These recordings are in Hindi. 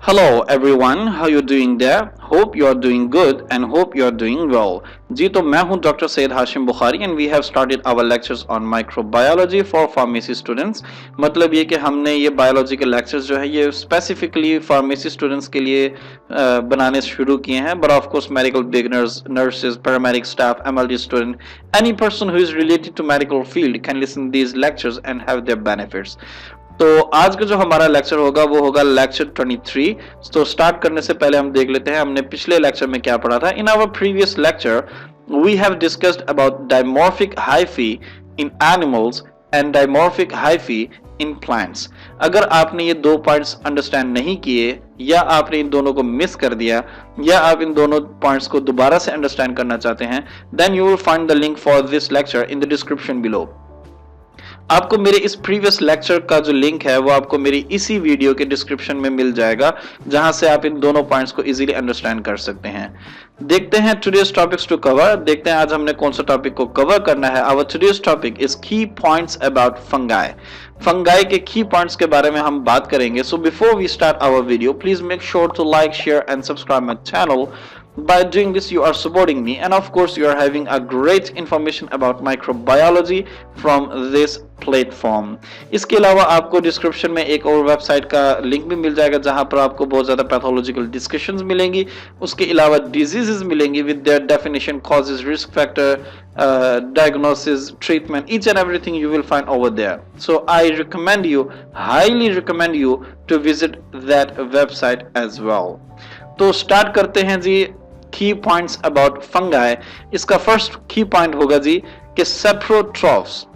Hello everyone, how you doing there? Hope you are doing good and hope you are doing well. जी तो मैं हूं doctor Syed Hashim Bukhari and we have started our lectures on microbiology for pharmacy students. मतलब ये कि हमने ये बायोलॉजी के लेक्चर्स जो है ये स्पेसिफिकली फार्मेसी स्टूडेंट्स के लिए बनाने शुरू किए हैं, but of course medical beginners, nurses, paramedic staff, MLT student, any person who is related to medical field can listen these lectures and have their benefits. तो आज का जो हमारा लेक्चर होगा वो होगा लेक्चर 23। तो स्टार्ट करने से पहले हम देख लेते हैं हमने पिछले लेक्चर में क्या पढ़ा था। In our previous lecture we have discussed about dimorphic hyphae in animals and dimorphic hyphae in plants. अगर आपने ये दो पॉइंट्स अंडरस्टैंड नहीं किए या आपने इन दोनों को मिस कर दिया या आप इन दोनों पॉइंट्स को दोबारा से अंडरस्टैंड करना चाहते हैं, then you will find the link for this lecture in the description below. आपको मेरे इस प्रीवियस लेक्चर का जो लिंक है वो आपको मेरी इसी वीडियो के डिस्क्रिप्शन में मिल जाएगा, जहां से आप इन दोनों पॉइंट्स को इजीली अंडरस्टैंड कर सकते हैं। देखते हैं टुडेस टॉपिक्स टू कवर। देखते हैं आज हमने कौन सा टॉपिक को कवर करना है। Our today's topic is key points about fungi. Fungi के की पॉइंट्स के बारे में हम बात करेंगे। So before we start our video, please make sure to like, share and subscribe my channel. By doing this you are supporting me, and of course you are having a great information about microbiology from this platform. इसके अलावा आपको डिस्क्रिप्शन में एक और वेबसाइट का लिंक भी मिल जाएगा, जहां पर आपको बहुत ज्यादा पैथोलॉजिकल डिस्कशंस मिलेंगी। उसके अलावा डिजीजेस मिलेंगी with their definition, causes, risk factor, diagnosis, treatment, each and everything you will find over there. So I recommend you, highly recommend you to visit that website as well. तो स्टार्ट करते हैं जी की पॉइंट्स अबाउट फंगाई। इसका फर्स्ट की पॉइंट होगा जी कि सेप्रोट्रॉफ्स।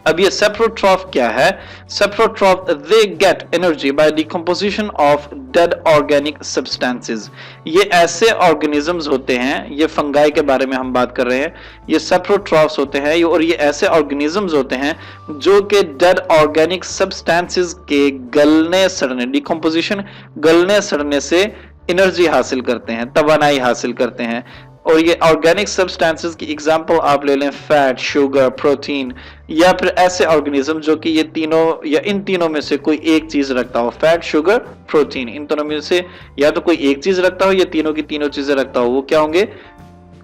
अब ये सेप्रोट्रॉफ क्या है? Saprotroph they get energy by decomposition of dead organic substances. ये ऐसे ऑर्गेनिजम्स होते हैं, ये फंगाई के बारे में हम बात कर रहे हैं, ये सेप्रोट्रॉफ्स होते हैं और ये ऐसे ऑर्गेनिजम्स होते हैं जो कि डेड ऑर्गेनिक सब्सटेंसेस के गलने सड़ने, डिकम्पोजिशन, गलने सड़ने से एनर्जी हासिल करते हैं, तवानाई हासिल करते हैं। और ये ऑर्गेनिक सब्सटेंसेस की एग्जांपल आप ले लें, फैट, शुगर, प्रोटीन, या फिर ऐसे ऑर्गेनिज्म जो कि ये तीनों या इन तीनों में से कोई एक चीज रखता हो, फैट, शुगर, प्रोटीन, इन तीनों में से या तो कोई एक चीज रखता हो या तीनों की तीनों चीजें रखता हो, वो क्या होंगे?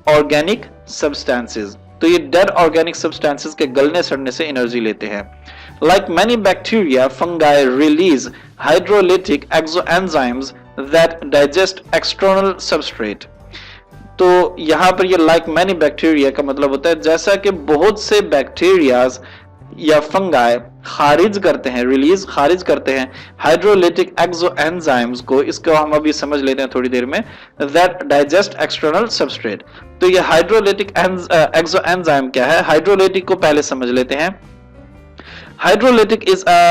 Organic substances. तो ये डेड ऑर्गेनिक सब्सटेंसेस के गलने सड़ने से एनर्जी लेते हैं। Like many bacteria, fungi release hydrolytic enzymes that digest external substrate. तो यहां पर ये like many bacteria का मतलब होता है जैसा कि बहुत से बैक्टीरियाज या फंगाई खारिज करते हैं, रिलीज खारिज करते हैं हाइड्रोलिटिक एंजाइम्स को। इसको हम अभी समझ लेते हैं थोड़ी देर में। That digest external substrate. तो ये हाइड्रोलिटिक एंजाइम क्या है? हाइड्रोलिटिक को पहले समझ लेते हैं। Hydrolytic is a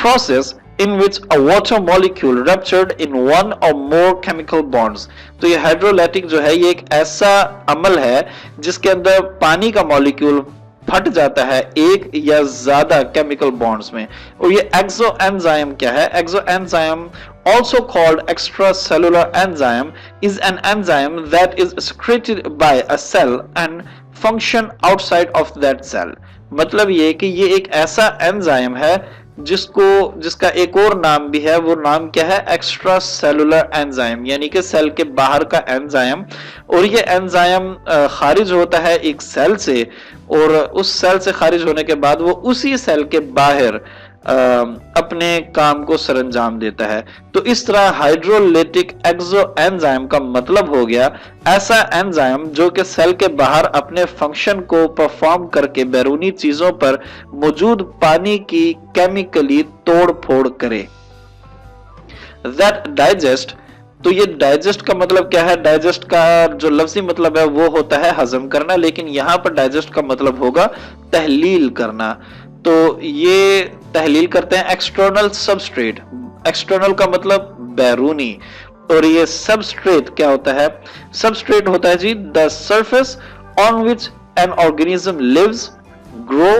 process in which a water molecule ruptured in one or more chemical bonds. तो ये हाइड्रोलाइटिक जो है ये एक ऐसा अमल है जिसके अंदर पानी का मॉलिक्यूल फट जाता है एक या ज्यादा केमिकल बॉन्ड्स में। और ये एक्सो एंजाइम क्या है? एक्सो enzyme, also called extracellular enzyme, is an enzyme that is secreted by a cell and function outside of that cell. मतलब ये कि ये एक ऐसा एंजाइम है जिसका एक और नाम भी है। वो नाम क्या है? एक्स्ट्रा सेलुलर एंजाइम, यानी कि सेल के बाहर का एंजाइम। और ये एंजाइम खारिज होता है एक सेल से, और उस सेल से खारिज होने के बाद वो उसी सेल के बाहर अपने काम को सरंजाम देता है। तो इस तरह हाइड्रोलिटिक एंजाइम का मतलब हो गया ऐसा एंजाइम जो कि सेल के बाहर अपने फंक्शन को परफॉर्म करके बैरूनी चीजों पर मौजूद पानी की केमिकली तोड़ फोड़ करे। That digest. तो ये डाइजेस्ट का मतलब क्या है? डाइजेस्ट का जो लफ्जी मतलब है वो होता है हजम करना, लेकिन यहां पर डाइजेस्ट का मतलब होगा तहलील करना। तो ये तहलील करते हैं एक्सटर्नल सबस्ट्रेट। एक्सटर्नल का मतलब बैरूनी, और ये सबस्ट्रेट क्या होता है? सबस्ट्रेट होता है जी the surface on which an organism lives, grow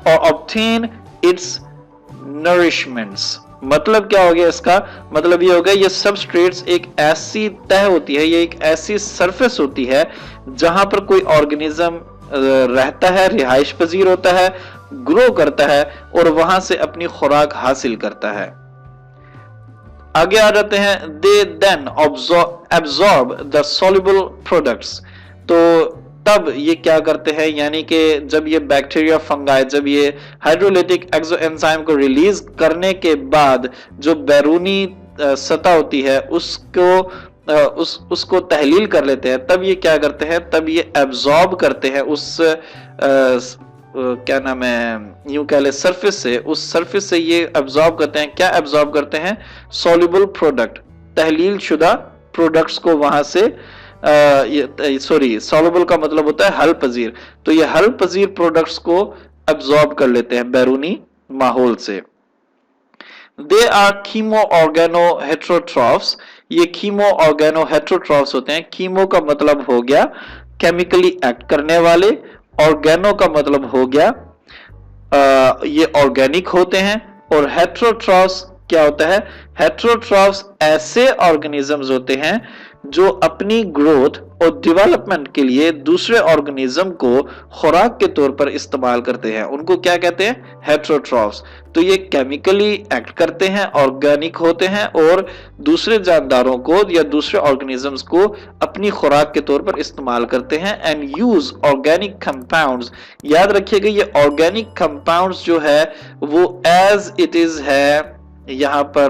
और ऑब्टेन इट्स नरिशमेंट्स। मतलब क्या हो गया इसका? मतलब ये हो गया ये सबस्ट्रेट्स एक ऐसी तह होती है, ये एक ऐसी सरफेस होती है जहां पर कोई ऑर्गेनिज्म रहता है, रिहाइश पजीर होता है, ग्रो करता है और वहां से अपनी खुराक हासिल करता है। आगे आ जाते हैं, they then absorb the soluble products. तो तब ये क्या करते हैं, यानी कि जब ये बैक्टीरिया फंगाई जब ये हाइड्रोलिटिक एंजाइम को रिलीज करने के बाद जो बैरूनी सतह होती है उसको उसको तहलील कर लेते हैं, तब ये क्या करते हैं, तब ये एब्जॉर्ब करते हैं उस क्या नाम है, यूं कह ले सरफेस से, उस सरफेस से ये एब्जॉर्ब करते हैं। क्या एब्जॉर्ब करते हैं? सॉल्युबल प्रोडक्ट, तहलील शुदा प्रोडक्ट्स को वहां से सॉरी, सॉल्युबल का मतलब होता है हल पजीर, तो ये हल पजीर प्रोडक्ट्स को एब्जॉर्ब कर लेते हैं बैरूनी माहौल से। They are chemo organo heterotrophs, ये कीमो ऑर्गेनो हेट्रोट्रॉफ्स होते हैं। कीमो का मतलब हो गया केमिकली एक्ट करने वाले, ऑर्गेनो का मतलब हो गया ये ऑर्गेनिक होते हैं, और हेट्रोट्रॉफ्स क्या होता है? हेट्रोट्रॉफ्स ऐसे ऑर्गेनिजम्स होते हैं जो अपनी ग्रोथ और डेवलपमेंट के लिए दूसरे ऑर्गेनिज्म को खुराक के तौर पर इस्तेमाल करते हैं, उनको क्या कहते हैं? हेट्रोट्रॉफ्स। तो ये केमिकली एक्ट करते हैं, ऑर्गेनिक होते हैं, और दूसरे जानदारों को या दूसरे ऑर्गेनिजम्स को अपनी खुराक के तौर पर इस्तेमाल करते हैं। एंड यूज ऑर्गेनिक कंपाउंड्स, याद रखिएगा ये ऑर्गेनिक कंपाउंड्स जो है वो एज इट इज है यहां पर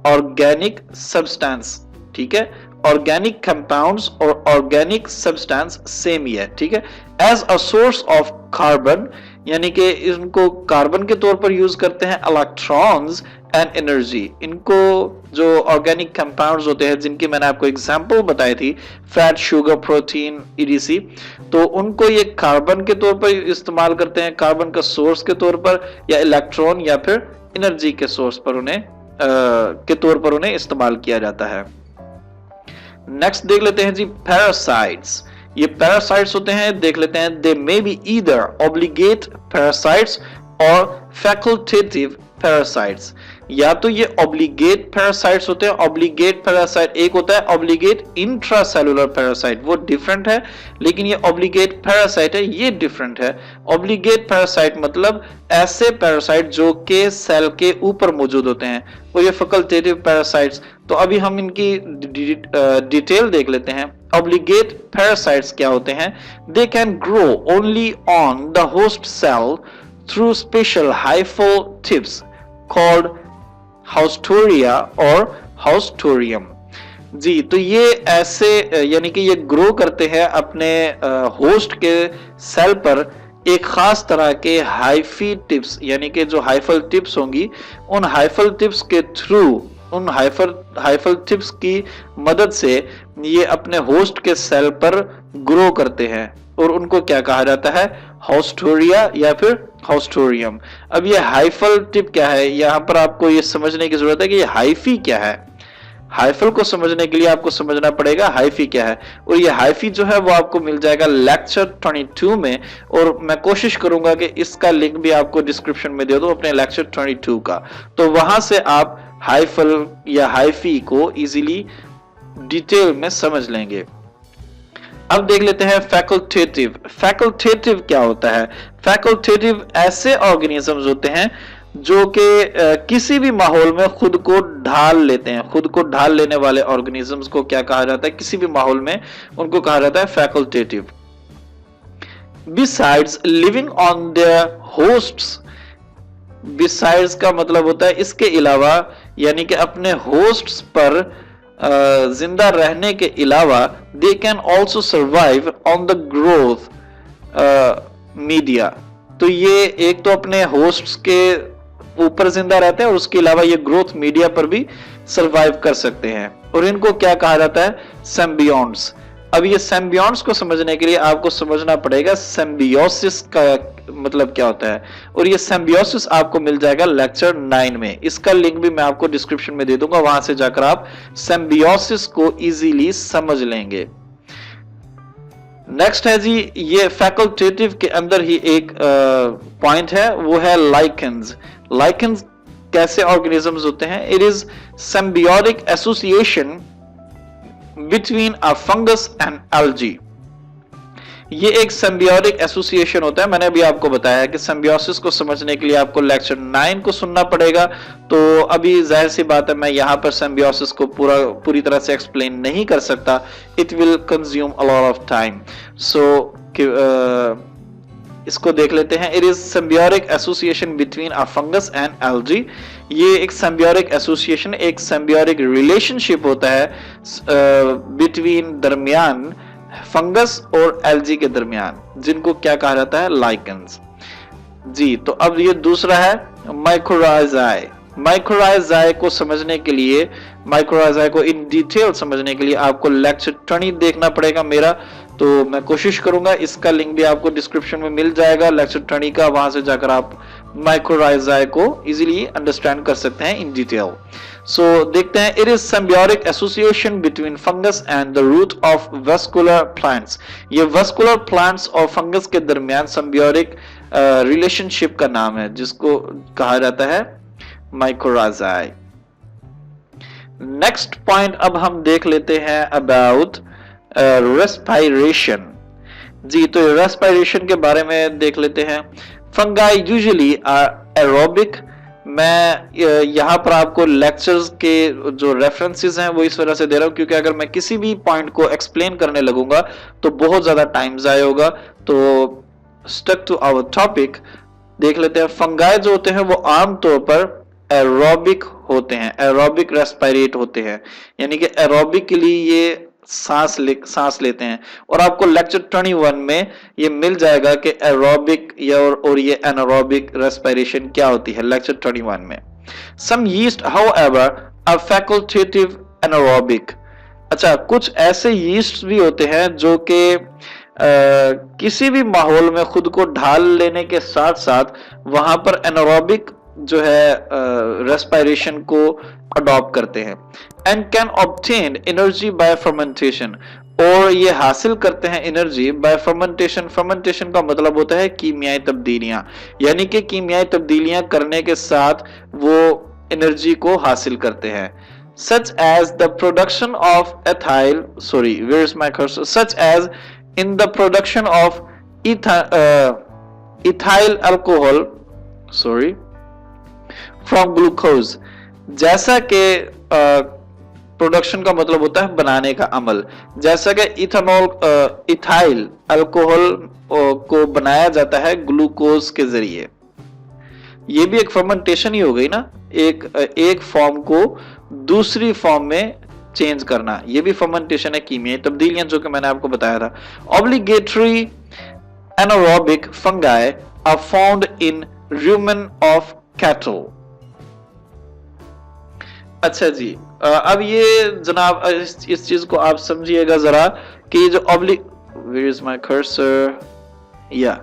ऑर्गेनिक सब्सटेंस, ठीक है? ऑर्गेनिक कंपाउंड्स और ऑर्गेनिक सब्सटेंस सेम ही है, ठीक है? As a source of carbon, यानी कि इनको कार्बन के तौर पर यूज करते हैं, इलेक्ट्रॉन्स एंड एनर्जी। इनको जो ऑर्गेनिक कंपाउंड्स होते हैं जिनकी मैंने आपको एग्जांपल बताई थी, फैट, शुगर, प्रोटीन, ईडीसी, तो उनको ये कार्बन के तौर पर इस्तेमाल करते हैं, कार्बन का सोर्स के तौर पर, या इलेक्ट्रॉन या फिर एनर्जी के सोर्स पर उन्हें के तौर पर उन्हें इस्तेमाल किया जाता है। नेक्स्ट देख लेते हैं जी पैरासाइट्स। ये पैरासाइट्स होते हैं, देख लेते हैं, they may be either obligate parasites और फैकल्टेटिव पैरासाइट्स। या तो ये ऑब्लिगेट पैरासाइट्स होते हैं, ऑब्लिगेट पैरासाइट एक होता है ऑब्लिगेट इंट्रासेलुलर पैरासाइट, वो डिफरेंट है, लेकिन ये ऑब्लिगेट पैरासाइट है, ये डिफरेंट है। ऑब्लिगेट पैरासाइट मतलब ऐसे पैरासाइट जो के सेल के ऊपर मौजूद होते हैं, और ये फैकल्टेटिव पैरासाइट्स, तो अभी हम इनकी डिटेल देख लेते हैं। ऑब्लिगेट पैरासाइट्स क्या होते हैं? They can grow only on the host cell through special hyphal tips called haustoria और हाउस्टोरियम। जी, तो ये ऐसे यानी कि ये ग्रो करते हैं अपने होस्ट के सेल पर एक खास तरह के हाइफी टिप्स, यानी कि जो हाइफल टिप्स होंगी, उन हाइफल टिप्स के थ्रू, उन हाइफल टिप्स की मदद से ये अपने होस्ट के सेल पर ग्रो करते हैं, और उनको क्या कहा जाता है? हाउस्टोरिया या फिर हाउस्टोरियम। अब ये हाइफल टिप क्या है, यहां पर आपको ये समझने की जरूरत है कि ये हाइफी क्या है। हाइफल को समझने के लिए आपको समझना पड़ेगा हाइफी क्या है, और ये हाइफी जो है वो आपको मिल जाएगा लेक्चर 22 में, और मैं कोशिश करूंगा कि इसका लिंक भी आपको डिस्क्रिप्शन में दे दूं अपने लेक्चर 22 का, तो वहां से आप हाइफल या हाइफी को इजीली डिटेल में समझ लेंगे। अब देख लेते हैं फैकल्टेटिव। फैकल्टेटिव क्या होता है? फैकल्टेटिव ऐसे ऑर्गेनिजम्स होते हैं जो कि किसी भी माहौल में खुद को ढाल लेते हैं। खुद को ढाल लेने वाले ऑर्गेनिजम्स को क्या कहा जाता है? किसी भी माहौल में उनको कहा जाता है facultative. Besides living on their hosts, besides का मतलब होता है इसके अलावा, यानी कि अपने होस्ट्स पर जिंदा रहने के अलावा, they can also survive on the growth media. तो ये एक तो अपने होस्ट्स के ऊपर जिंदा रहते हैं, और उसके अलावा ये ग्रोथ मीडिया पर भी सर्वाइव कर सकते हैं, और इनको क्या कहा जाता है? सिम्बियोट्स। अब ये सिम्बियोट्स को समझने के लिए आपको समझना पड़ेगा सिम्बियोसिस का मतलब क्या होता है, और ये सिम्बियोसिस आपको मिल जाएगा लेक्चर 9 में। इसका लिंक भी मैं आपको डिस्क्रिप्शन में दे दूंगा, वहां से जाकर आप सिम्बियोसिस को इजीली समझ लेंगे। नेक्स्ट है जी, ये फैकल्टेटिव के अंदर ही एक पॉइंट है, वो है लाइकेंस। लाइकेंस कैसे ऑर्गेनिजम्स होते हैं? It is symbiotic association between a fungus and algae. ये एक सिम्बियोटिक एसोसिएशन होता है। मैंने अभी आपको बताया कि सिम्बियोसिस को समझने के लिए आपको लेक्चर 9 को सुनना पड़ेगा। तो अभी जाहिर सी बात है मैं यहाँ पर सिम्बियोसिस को पूरी तरह से एक्सप्लेन नहीं कर सकता, it will consume a lot of time. So इसको देख लेते हैं। It is symbiotic association between a fungus and algae. ये एक सिम्बियोटिक एसोसिएशन, एक सिम्बियोटिक रिलेशनशिप होता है बिटवीन, दरमियान फंगस और एल्गी के दरमियान, जिनको क्या कहा जाता है, लाइकेंस जी। तो अब ये दूसरा है माइक्रोराइजाई। माइक्रोराइजाई को समझने के लिए, माइक्रोराइजाई को इन डिटेल समझने के लिए आपको लेक्चर 20 देखना पड़ेगा मेरा। तो मैं कोशिश करूंगा, इसका लिंक भी आपको डिस्क्रिप्शन में मिल जाएगा लेक्चर 20 का, वहां से जाकर आप माइक्रोराइजाई को इजीली अंडरस्टैंड कर सकते हैं इन डिटेल। सो देखते हैं। It is symbiotic association between fungus and the root of vascular plants. ये वस्कुलर प्लांट्स और फंगस के दरमियान सिम्बियोटिक रिलेशनशिप का नाम है, जिसको कहा जाता है माइक्रोराइजाई। नेक्स्ट पॉइंट अब हम देख लेते हैं अबाउट रेस्पिरेशन जी। तो रेस्पिरेशन के बारे में देख लेते हैं। Fungi usually are aerobic. मैं यहाँ पर आपको लेक्चर्स के जो रेफरेंसेस हैं वो इस वजह से दे रहा हूं क्योंकि अगर मैं किसी भी पॉइंट को एक्सप्लेन करने लगूंगा तो बहुत ज्यादा टाइम जाया होगा। तो स्टक टू आवर टॉपिक देख लेते हैं। फंगाई जो होते हैं वो आमतौर पर एरोबिक होते हैं, एरोबिक रेस्पिरेट होते हैं, यानी कि एरोबिक के लिए ये सांस लेते हैं। और आपको लेक्चर 21 में ये मिल जाएगा कि एरोबिक और ये एनारोबिक रेस्पिरेशन क्या होती है, लेक्चर 21 में। Some yeast however are facultative anaerobic. अच्छा, कुछ ऐसे यीस्ट भी होते हैं जो कि किसी भी माहौल में खुद को ढाल लेने के साथ साथ वहां पर एनारोबिक जो है रेस्पिरेशन को अडॉप्ट करते हैं। And can obtain energy by fermentation. और ये हासिल करते हैं एनर्जी बाय फर्मेंटेशन। फर्मेंटेशन का मतलब होता है कीमियाई तब्दीलियां, यानी कि कीमियाई तब्दीलियां करने के साथ वो एनर्जी को हासिल करते हैं। such as the production of such as in the production of ethyl alcohol from glucose। जैसा कि प्रोडक्शन का मतलब होता है बनाने का अमल, जैसा कि इथाइल अल्कोहल को बनाया जाता है ग्लूकोज के जरिए। ये भी एक फर्मेंटेशन ही हो गई ना, एक फॉर्म को दूसरी फॉर्म में चेंज करना, ये भी फर्मेंटेशन है, कीमियाई तब्दीलियां जो कि मैंने आपको बताया था। Obligatory anaerobic fungi are found in rumen of cattle। अच्छा जी, अब ये जनाब इस चीज को आप समझिएगा जरा कि जो where is my cursor? ये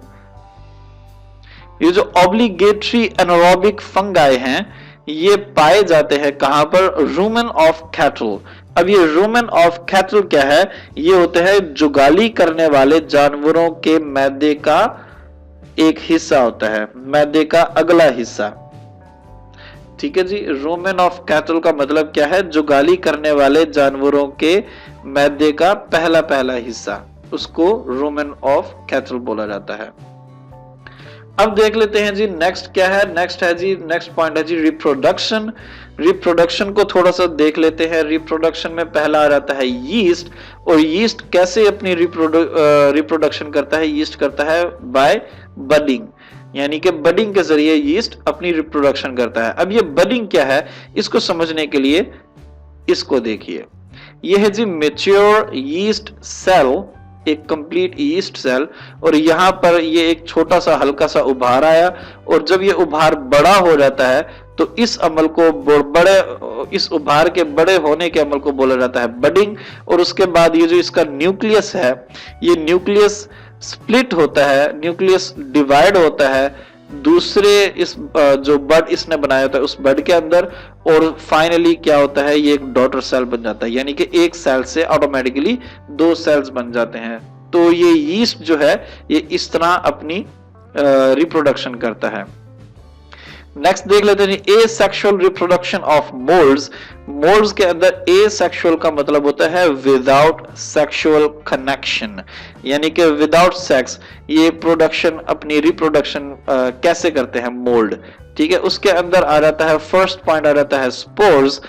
जो ऑब्लिगेटरी एनारोबिक फंगाई हैं ये पाए जाते हैं कहां पर, रूमेन ऑफ कैटल। अब ये रूमेन ऑफ कैटल क्या है, ये होते हैं जुगाली करने वाले जानवरों के मैदे का एक हिस्सा होता है, मैदे का अगला हिस्सा। ठीक है जी, रूमेन ऑफ कैटल का मतलब क्या है, जुगाली करने वाले जानवरों के मैदे का पहला हिस्सा, उसको रूमेन ऑफ कैटल बोला जाता है। अब देख लेते हैं जी नेक्स्ट क्या है। नेक्स्ट पॉइंट है जी रिप्रोडक्शन। रिप्रोडक्शन को थोड़ा सा देख लेते हैं। रिप्रोडक्शन में पहला आ जाता है यीस्ट। और यीस्ट कैसे अपनी रिप्रोडक्शन करता है, यीस्ट करता है बाय बडिंग, यानी कि बडिंग के जरिए यीस्ट अपनी रिप्रोडक्शन करता है। अब ये बडिंग क्या है, इसको समझने के लिए इसको देखिए। ये है जी मैच्योर यीस्ट सेल, एक कंप्लीट यीस्ट सेल, और यहां पर ये एक छोटा सा हल्का सा उभार आया, और जब ये उभार बड़ा हो जाता है तो इस अमल को इस उभार के बड़े होने के अमल को बोला जाता है बडिंग। और उसके बाद ये जो इसका न्यूक्लियस है, ये न्यूक्लियस स्प्लिट होता है, न्यूक्लियस डिवाइड होता है दूसरे इस जो बड इसने बनाया होता है उस बड के अंदर, और फाइनली क्या होता है, ये एक डॉटर सेल बन जाता है, यानी कि एक सेल से ऑटोमेटिकली 2 सेल्स बन जाते हैं। तो ये यीस्ट जो है ये इस तरह अपनी रिप्रोडक्शन करता है। नेक्स्ट देख लेते हैं ए sexual reproduction of moulds. Moulds के अंदर ए सेक्सुअल का मतलब होता है विदाउट सेक्सुअल कनेक्शन, यानी कि विदाउट सेक्स ये प्रोडक्शन, अपनी रिप्रोडक्शन कैसे करते हैं मोल्ड। ठीक है, उसके अंदर आ जाता है, फर्स्ट पॉइंट आ जाता है स्पोर्स।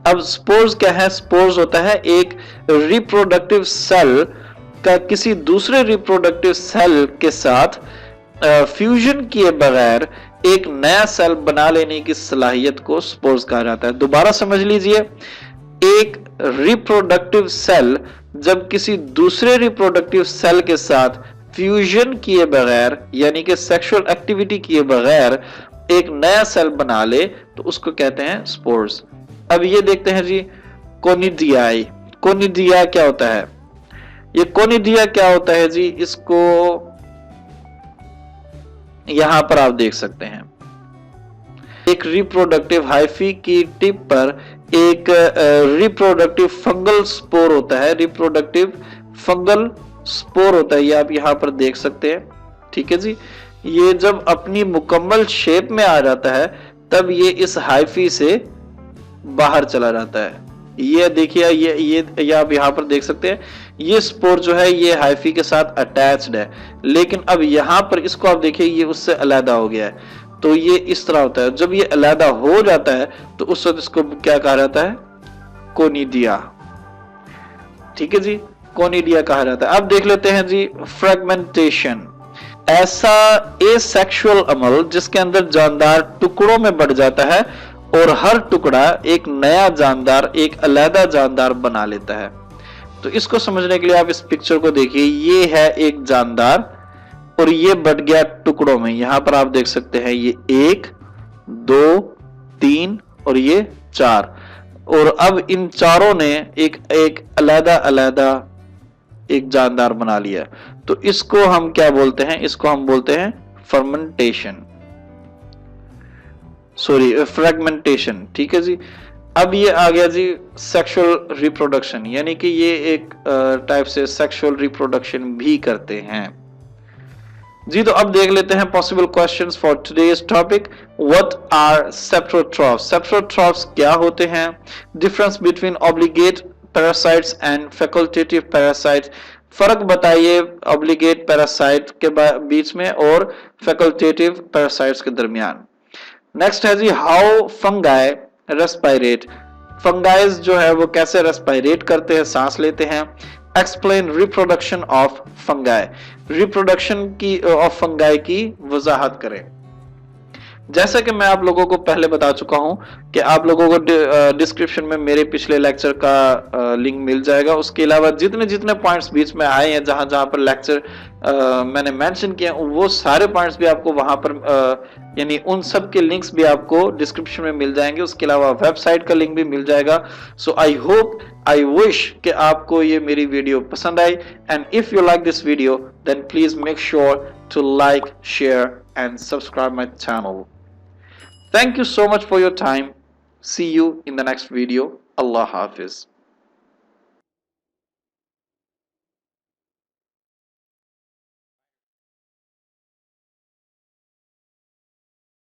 अब स्पोर्स क्या है? स्पोर्स होता है एक रिप्रोडक्टिव सेल का किसी दूसरे रिप्रोडक्टिव सेल के साथ फ्यूजन किए बगैर एक नया सेल बना लेने की सलाहियत को स्पोर्स कहा जाता है। दोबारा समझ लीजिए, एक रिप्रोडक्टिव सेल जब किसी दूसरे रिप्रोडक्टिव सेल के साथ फ्यूजन किए बगैर, यानी कि सेक्सुअल एक्टिविटी किए बगैर एक नया सेल बना ले, तो उसको कहते हैं स्पोर्स। अब ये देखते हैं जी कोनिडियाई। कोनिडिया क्या होता है? ये कोनिडिया क्या होता है जी, इसको यहां पर आप देख सकते हैं, एक रिप्रोडक्टिव हाइफी की टिप पर एक रिप्रोडक्टिव फंगल स्पोर होता है, रिप्रोडक्टिव फंगल स्पोर होता है, ये आप यहां पर देख सकते हैं। ठीक है जी, ये जब अपनी मुकम्मल शेप में आ जाता है तब ये इस हाइफी से बाहर चला जाता है। ये देखिए, ये आप यहां पर देख सकते हैं, ये स्पोर जो है ये हाइफी के साथ अटैच्ड है, लेकिन अब यहां पर इसको आप देखिए ये उससे अलग हो गया है। तो ये इस तरह होता है, जब ये अलग हो जाता है तो उस वक्त इसको क्या कहा जाता है? कोनिडिया। ठीक है जी, कोनिडिया कहा जाता है। अब देख लेते हैं जी फ्रेगमेंटेशन। ऐसा एसेक्सुअल अमल जिसके अंदर जानदार टुकड़ों में बढ़ जाता है और हर टुकड़ा एक नया जानदार, एक अलग जानदार बना लेता है। तो इसको समझने के लिए आप इस पिक्चर को देखिए, ये है एक जानदार और ये बढ़ गया टुकड़ों में। यहां पर आप देख सकते हैं ये 1 2 3 और ये 4, और अब इन चारों ने एक अलग एक जानदार बना लिया। तो इसको हम क्या बोलते हैं? इसको हम बोलते हैं फर्मेंटेशन, सॉरी फ्रेगमेंटेशन। ठीक है जी, अब ये आ गया जी सेक्सुअल रिप्रोडक्शन, यानी कि ये एक टाइप से सेक्सुअल रिप्रोडक्शन भी करते हैं जी। तो अब देख लेते हैं possible questions for today's topic. What are saprotrophs? Saprotrophs क्या होते हैं? Difference between obligate parasites and facultative parasites. फर्क बताइए ऑब्लिगेट पैरासाइट के बीच में और फैकल्टेटिव पैरासाइट्स के दरमियान। नेक्स्ट है जी हाउ फंगाई रेस्पायरेट। फंगाइज जो है वो कैसे रेस्पायरेट करते हैं, सांस लेते हैं। Explain reproduction of fungi. Reproduction की ऑफ फंगाई की वजाहत करें। जैसा कि मैं आप लोगों को पहले बता चुका हूं कि आप लोगों को डिस्क्रिप्शन में मेरे पिछले लेक्चर का लिंक मिल जाएगा। उसके अलावा जितने जितने पॉइंट्स बीच में आए हैं, जहां जहां पर लेक्चर मैंने मेंशन किया, वो सारे पॉइंट्स भी आपको वहां पर यानी उन सब के लिंक्स भी आपको डिस्क्रिप्शन में मिल जाएंगे। उसके अलावा वेबसाइट का लिंक भी मिल जाएगा। सो आई होप, आई विश कि आपको ये मेरी वीडियो पसंद आई, and if you like this video then please make sure to like, share and subscribe my channel. Thank you so much for your time. See you in the next video. Allah Hafiz.